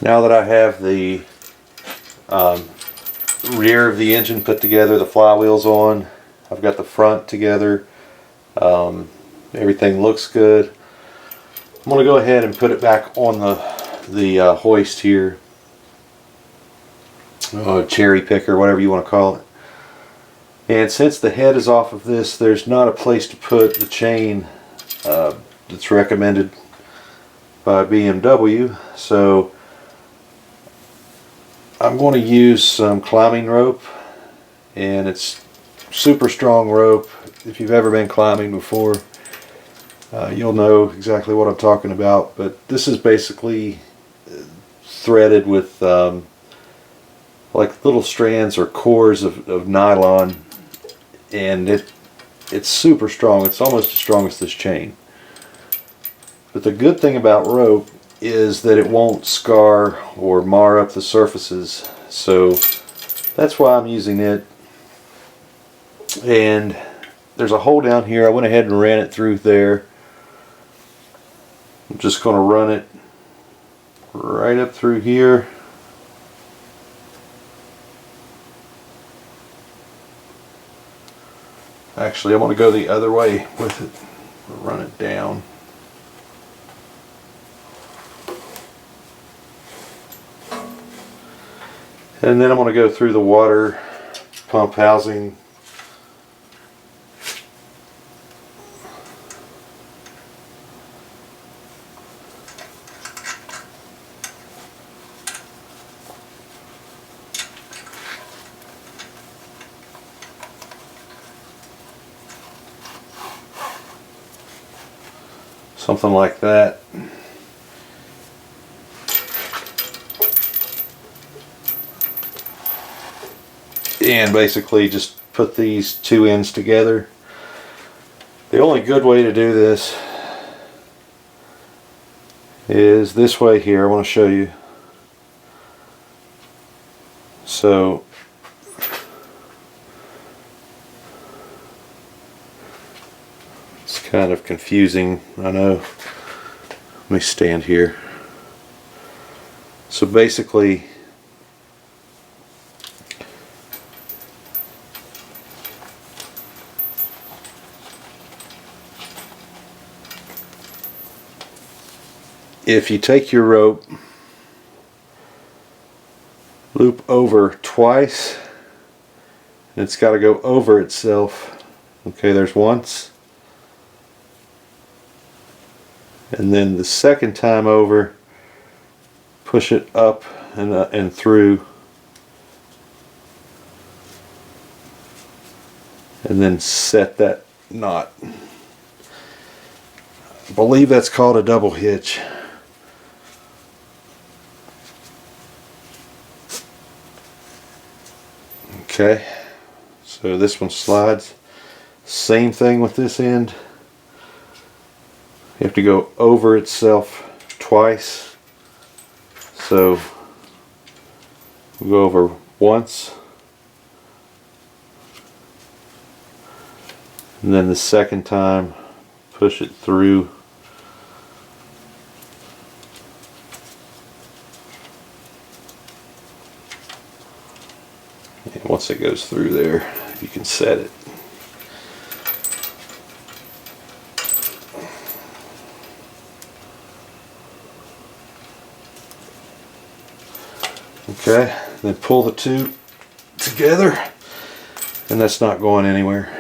Now that I have the rear of the engine put together, the flywheels on, I've got the front together, everything looks good. I'm going to go ahead and put it back on the hoist here, cherry picker, whatever you want to call it. And since the head is off of this, there's not a place to put the chain that's recommended by BMW, so I'm going to use some climbing rope, and it's super strong rope. If you've ever been climbing before, you'll know exactly what I'm talking about. But this is basically threaded with like little strands or cores of nylon, and it's super strong. It's almost as strong as this chain. But the good thing about rope is that it won't scar or mar up the surfaces, so that's why I'm using it. And there's a hole down here. I went ahead and ran it through there. I'm just going to run it right up through here. Actually, I'm going to go the other way with it. Run it down. And then I'm going to go through the water pump housing. Something like that. And basically just put these two ends together. The only good way to do this is this way here. I want to show you. So it's kind of confusing, I know. Let me stand here. So basically, if you take your rope, loop over twice, and it's got to go over itself. Okay, there's once. And then the second time over, push it up and through. And then set that knot. I believe that's called a double hitch. Okay, so this one slides. Same thing with this end. You have to go over itself twice. So we'll go over once, and then the second time push it through. And once it goes through there, you can set it. Okay, then pull the two together, and that's not going anywhere.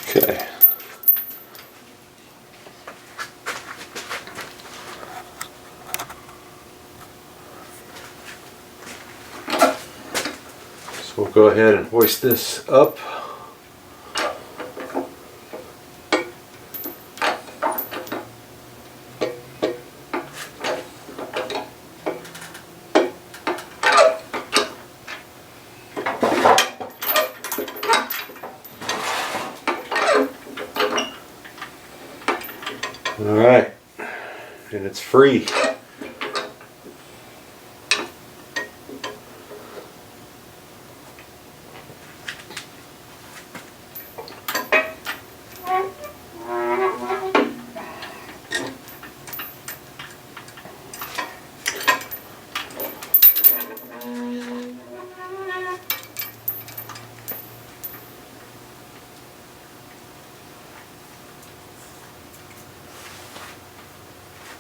Okay. So we'll go ahead and hoist this up. Alright, and it's free.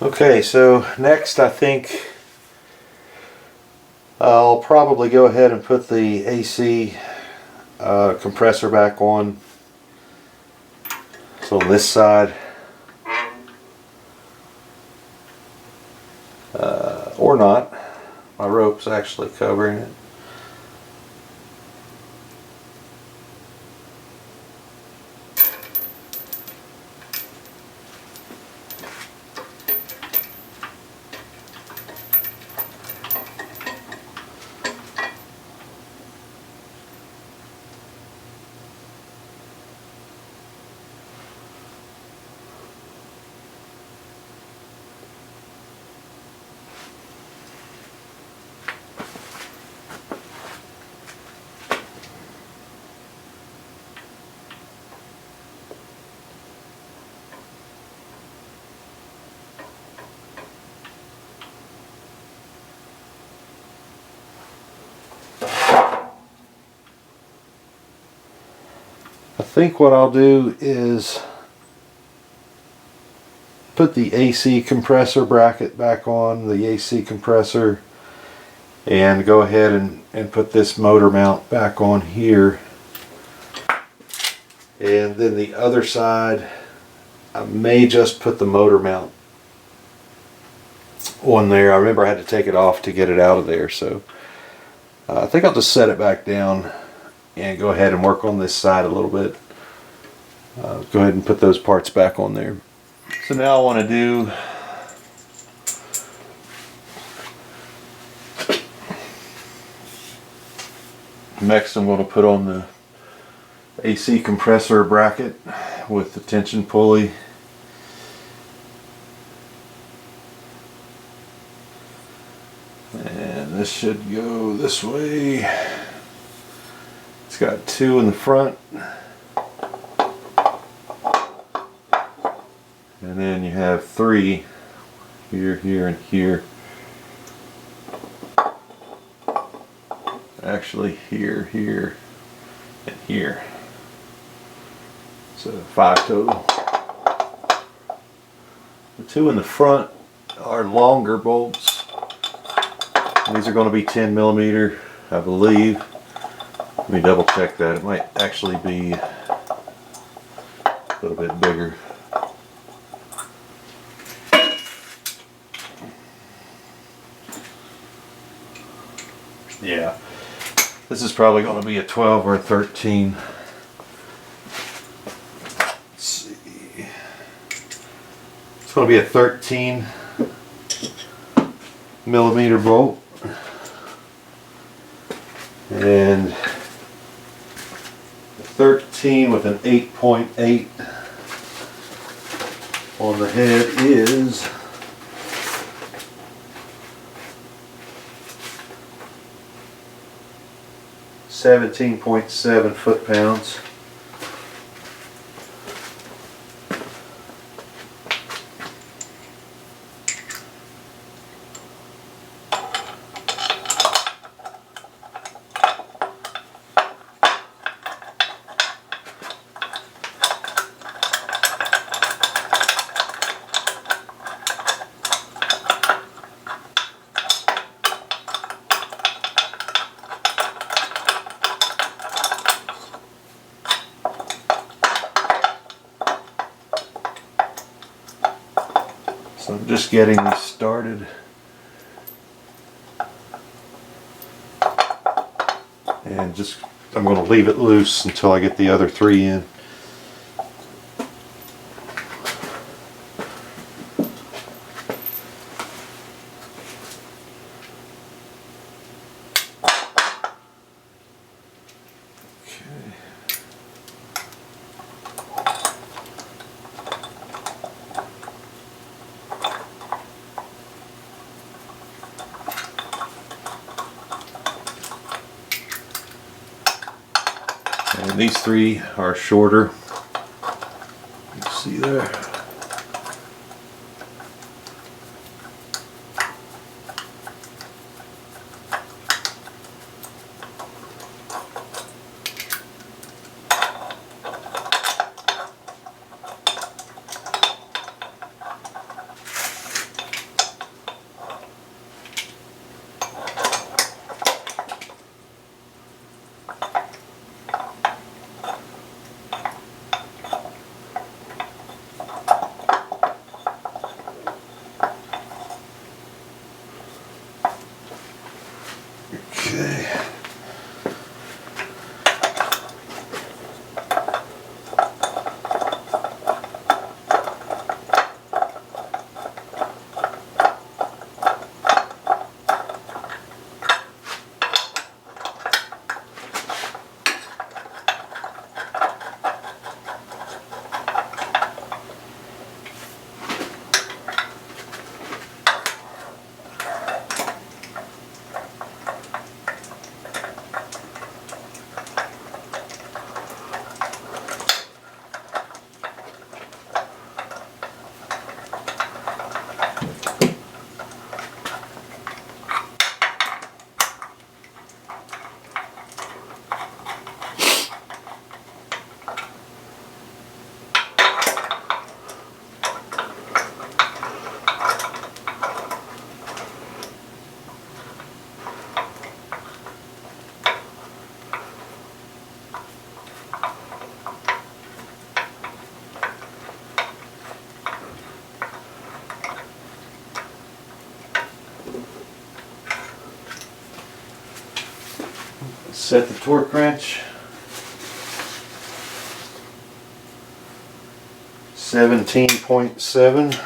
Okay, so next I think I'll probably go ahead and put the AC compressor back on. So on this side, or not, my rope's actually covering it. I think what I'll do is put the AC compressor bracket back on, the AC compressor, and go ahead and put this motor mount back on here. And then the other side, I may just put the motor mount on there. I remember I had to take it off to get it out of there, so I think I'll just set it back down and go ahead and work on this side a little bit. Go ahead and put those parts back on there. So now I want to do next, I'm going to put on the AC compressor bracket with the tension pulley. And this should go this way. It's got two in the front. And then you have three here, here, and here. Actually here, here, and here. So 5 total. The two in the front are longer bolts. These are going to be 10mm, I believe. Let me double check that. It might actually be a little bit bigger. Yeah, this is probably going to be a 12 or a 13. Let's see. It's going to be a 13mm bolt. And 13 with an 8.8 on the head is 17.7 foot-pounds. So I'm just getting these started. and just I'm going to leave it loose until I get the other 3 in. And these 3 are shorter. You can see there. Okay. Set the torque wrench. 17.7.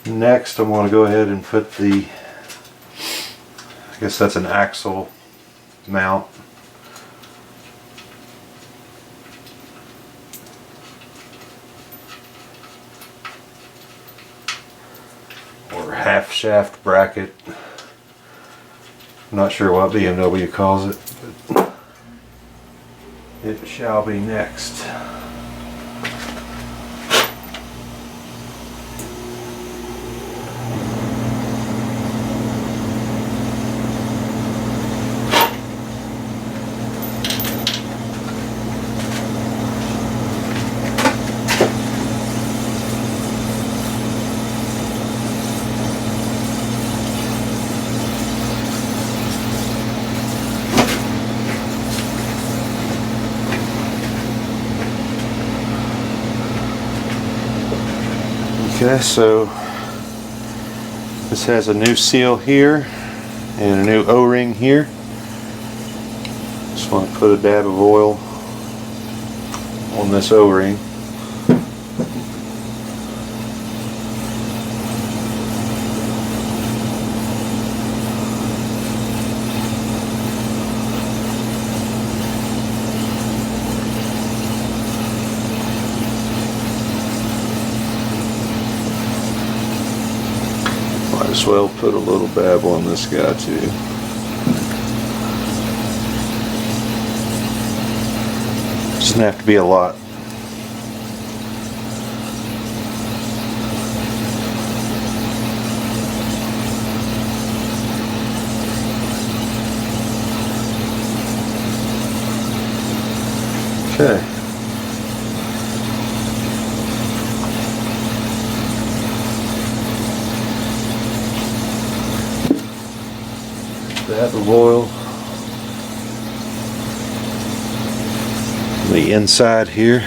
Next, I'm going to go ahead and put the, I guess that's an axle mount. Or half shaft bracket. I'm not sure what BMW calls it, but it shall be next. Okay, so this has a new seal here and a new O-ring here. Just want to put a dab of oil on this O-ring. Might as well put a little bevel on this guy too. Doesn't have to be a lot. Okay. Dab of oil on the inside here.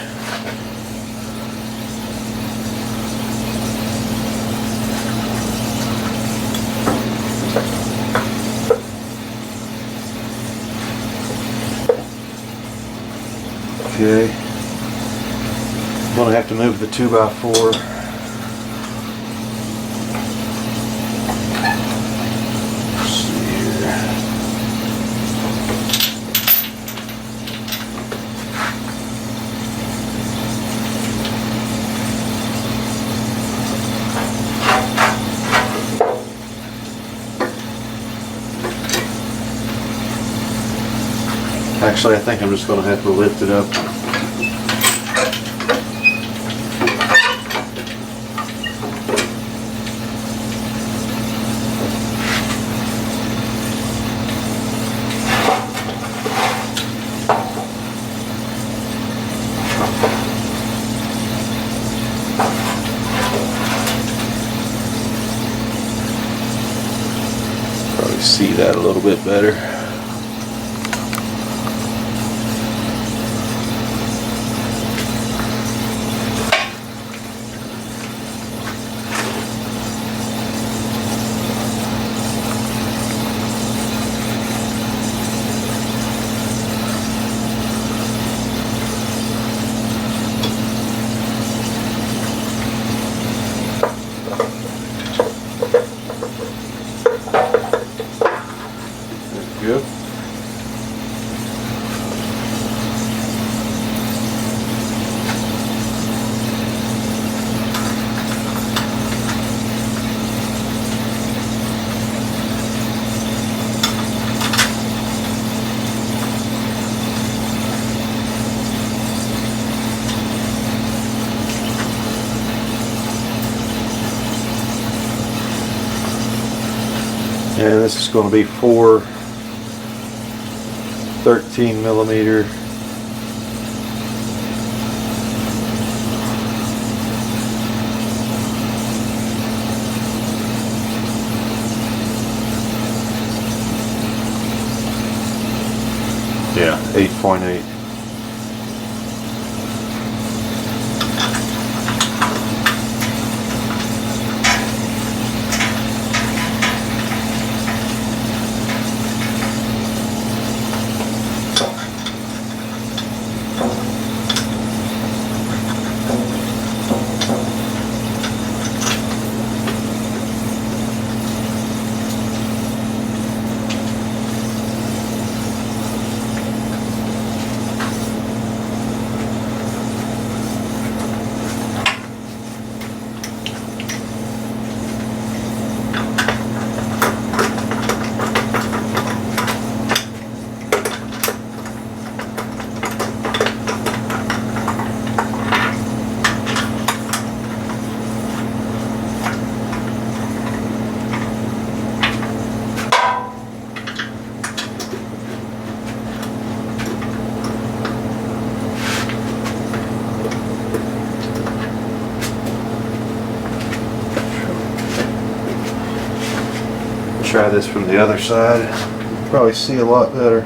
Okay. I'm going to have to move the 2x4. Actually, I think I'm just going to have to lift it up. Probably see that a little bit better. Good. And this is going to be 4 13mm yeah, 8.8. Try this from the other side. You'll probably see a lot better.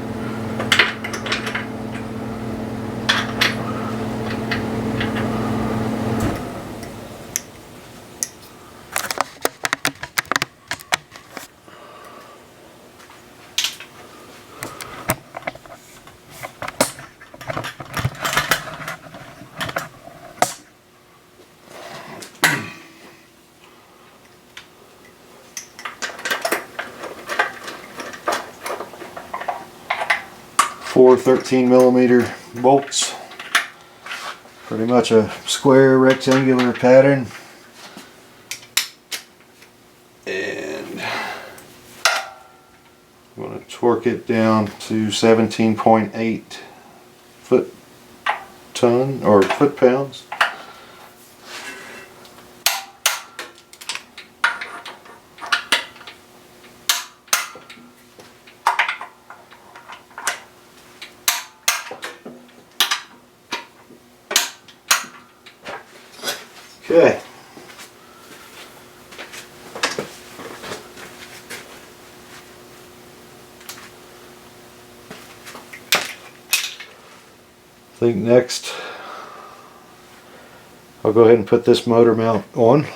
Four 13mm bolts, pretty much a square rectangular pattern, and I'm going to torque it down to 17.8 foot-ton or foot-pounds. Okay. I think next I'll go ahead and put this motor mount on.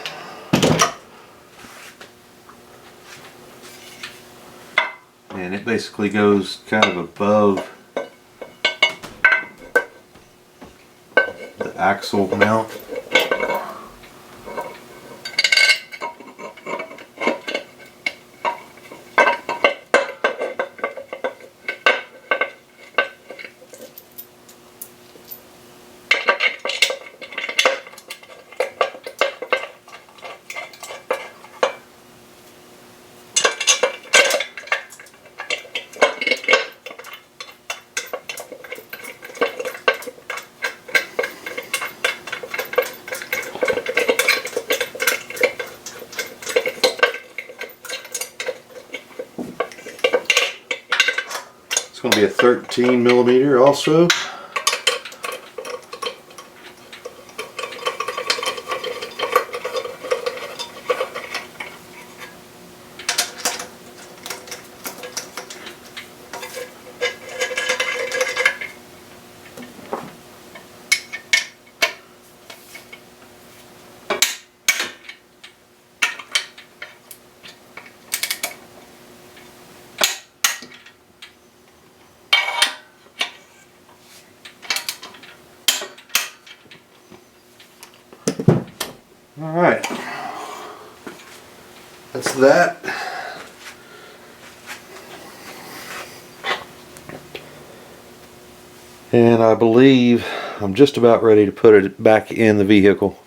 And it basically goes kind of above the axle mount. It's going to be a 13 millimeter also. Alright, that's that. And I believe I'm just about ready to put it back in the vehicle.